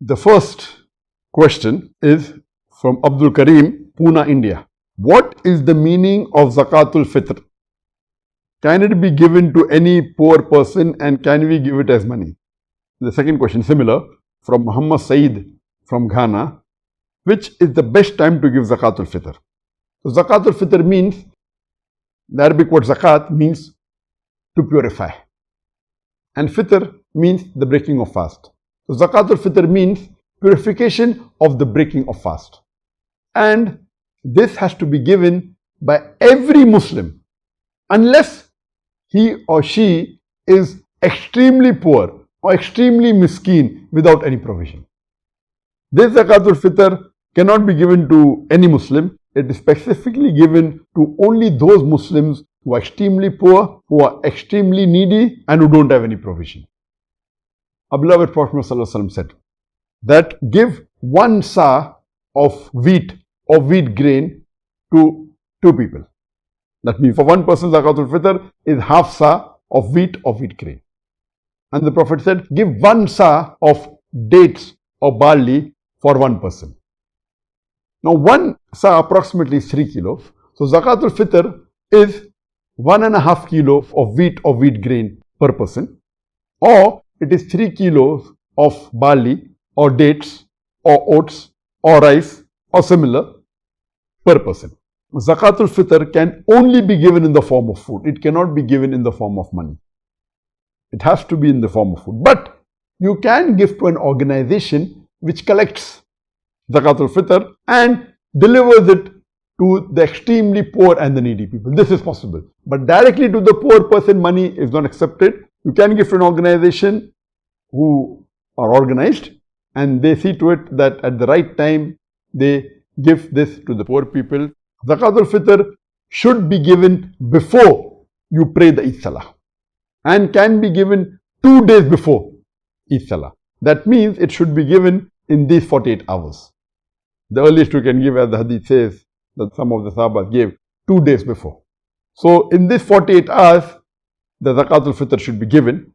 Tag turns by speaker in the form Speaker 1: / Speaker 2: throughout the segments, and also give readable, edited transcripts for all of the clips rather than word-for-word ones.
Speaker 1: The first question is from Abdul Karim, Pune, India. What is the meaning of Zakat-ul-Fitr? Can it be given to any poor person and can we give it as money? The second question, similar, from Muhammad Saeed from Ghana. Which is the best time to give Zakat-ul-Fitr? So Zakat-ul-Fitr means, the Arabic word zakat means to purify. And fitr means the breaking of fast. So Zakat-ul-Fitr means purification of the breaking of fast. And this has to be given by every Muslim unless he or she is extremely poor or extremely miskeen without any provision. This Zakat-ul-Fitr cannot be given to any Muslim. It is specifically given to only those Muslims who are extremely poor, who are extremely needy and who don't have any provision. Our beloved Prophet ﷺ said that give 1 sa of wheat or wheat grain to 2 people. That means for one person Zakat-ul-Fitr is half sa of wheat or wheat grain. And the Prophet said give 1 sa of dates or barley for 1 person. Now 1 sa approximately is 3 kilos. So Zakat-ul-Fitr is 1.5 kilo of wheat or wheat grain per person, or it is 3 kilos of barley or dates or oats or rice or similar per person. Zakat-ul-Fitr can only be given in the form of food. It cannot be given in the form of money. It has to be in the form of food. But you can give to an organization which collects Zakat-ul-Fitr and delivers it to the extremely poor and the needy people. This is possible. But directly to the poor person, money is not accepted. You can give to an organization who are organized and they see to it that at the right time they give this to the poor people. Zakat-ul-Fitr should be given before you pray the Eid Salah and can be given 2 days before Eid Salah. That means it should be given in these 48 hours. The earliest you can give, as the hadith says, that some of the Sahabas gave 2 days before. So in this 48 hours, the Zakat-ul-Fitr should be given.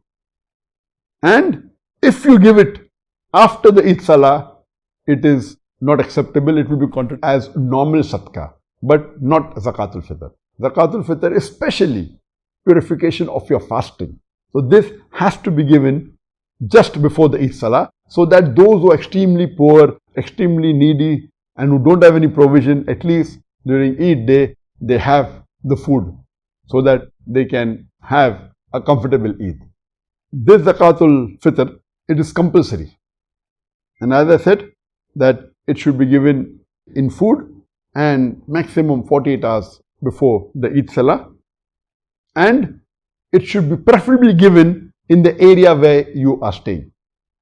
Speaker 1: And if you give it after the Eid Salah, it is not acceptable. It will be counted as normal Sadqa, but not Zakat-ul-Fitr. Zakat-ul-Fitr is especially purification of your fasting. So this has to be given just before the Eid Salah, so that those who are extremely poor, extremely needy and who don't have any provision, at least during Eid day, they have the food so that they can have a comfortable Eid. This Zakat-ul-Fitr, it is compulsory. And as I said, that it should be given in food and maximum 48 hours before the Eid Salah. And it should be preferably given in the area where you are staying.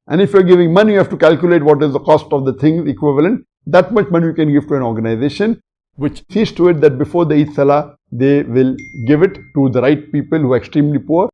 Speaker 1: And if you are giving money, you have to calculate what is the cost of the thing equivalent. That much money you can give to an organization which sees to it that before the Eid Salah, they will give it to the right people who are extremely poor